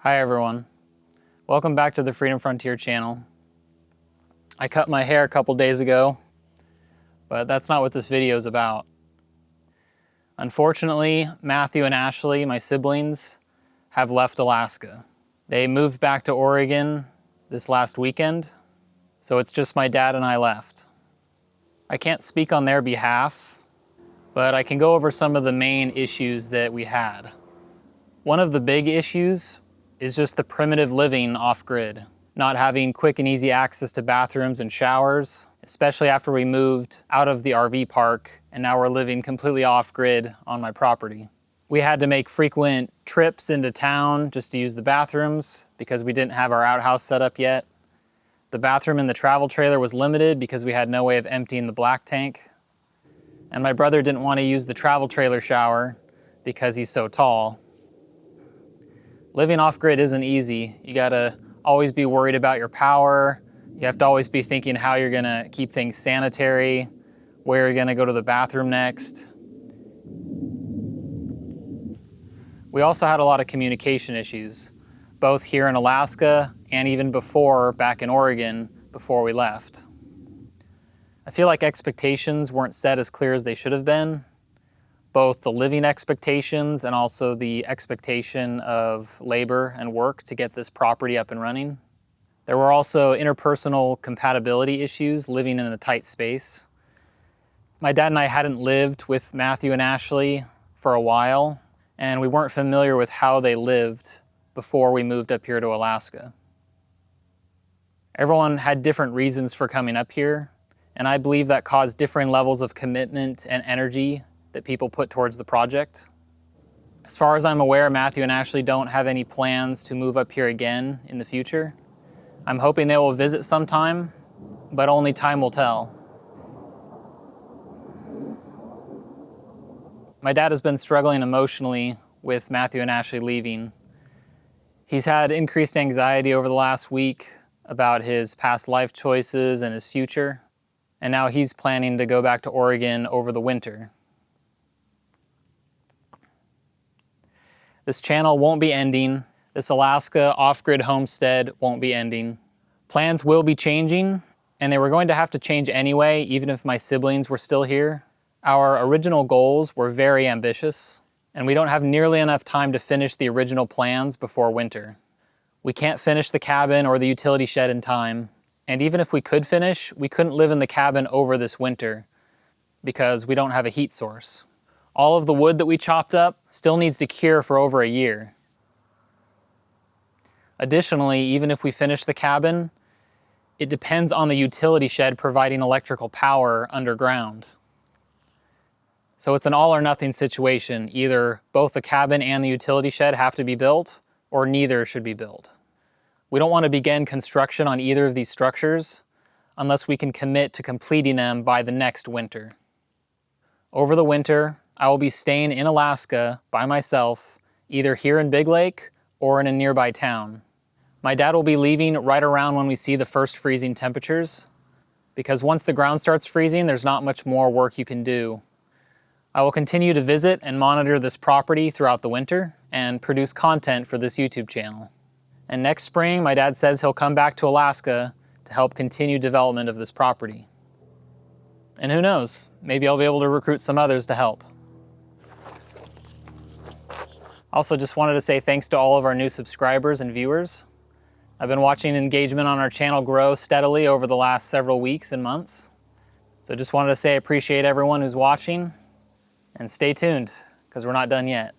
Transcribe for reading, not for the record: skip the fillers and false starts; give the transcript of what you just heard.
Hi everyone, welcome back to the Freedom Frontier channel. I cut my hair a couple days ago, but that's not what this video is about. Unfortunately, Matthew and Ashley, my siblings, have left Alaska. They moved back to Oregon this last weekend, so it's just my dad and I left. I can't speak on their behalf, but I can go over some of the main issues that we had. One of the big issues is just the primitive living off-grid, not having quick and easy access to bathrooms and showers, especially after we moved out of the RV park and now we're living completely off-grid on my property. We had to make frequent trips into town just to use the bathrooms because we didn't have our outhouse set up yet. The bathroom in the travel trailer was limited because we had no way of emptying the black tank. And my brother didn't want to use the travel trailer shower because he's so tall. Living off-grid isn't easy. You gotta always be worried about your power. You have to always be thinking how you're gonna keep things sanitary, where you're gonna go to the bathroom next. We also had a lot of communication issues, both here in Alaska and even before back in Oregon before we left. I feel like expectations weren't set as clear as they should have been. Both the living expectations and also the expectation of labor and work to get this property up and running. There were also interpersonal compatibility issues living in a tight space. My dad and I hadn't lived with Matthew and Ashley for a while, and we weren't familiar with how they lived before we moved up here to Alaska. Everyone had different reasons for coming up here, and I believe that caused differing levels of commitment and energy that people put towards the project. As far as I'm aware, Matthew and Ashley don't have any plans to move up here again in the future. I'm hoping they will visit sometime, but only time will tell. My dad has been struggling emotionally with Matthew and Ashley leaving. He's had increased anxiety over the last week about his past life choices and his future, and now he's planning to go back to Oregon over the winter. This channel won't be ending. This Alaska off-grid homestead won't be ending. Plans will be changing, and they were going to have to change anyway, even if my siblings were still here. Our original goals were very ambitious, and we don't have nearly enough time to finish the original plans before winter. We can't finish the cabin or the utility shed in time, and even if we could finish, we couldn't live in the cabin over this winter because we don't have a heat source. All of the wood that we chopped up still needs to cure for over a year. Additionally, even if we finish the cabin, it depends on the utility shed providing electrical power underground. So it's an all or nothing situation. Either both the cabin and the utility shed have to be built, or neither should be built. We don't want to begin construction on either of these structures unless we can commit to completing them by the next winter. Over the winter, I will be staying in Alaska by myself, either here in Big Lake or in a nearby town. My dad will be leaving right around when we see the first freezing temperatures, because once the ground starts freezing, there's not much more work you can do. I will continue to visit and monitor this property throughout the winter and produce content for this YouTube channel. And next spring, my dad says he'll come back to Alaska to help continue development of this property. And who knows, maybe I'll be able to recruit some others to help. Also, just wanted to say thanks to all of our new subscribers and viewers. I've been watching engagement on our channel grow steadily over the last several weeks and months. So just wanted to say I appreciate everyone who's watching, and stay tuned, because we're not done yet.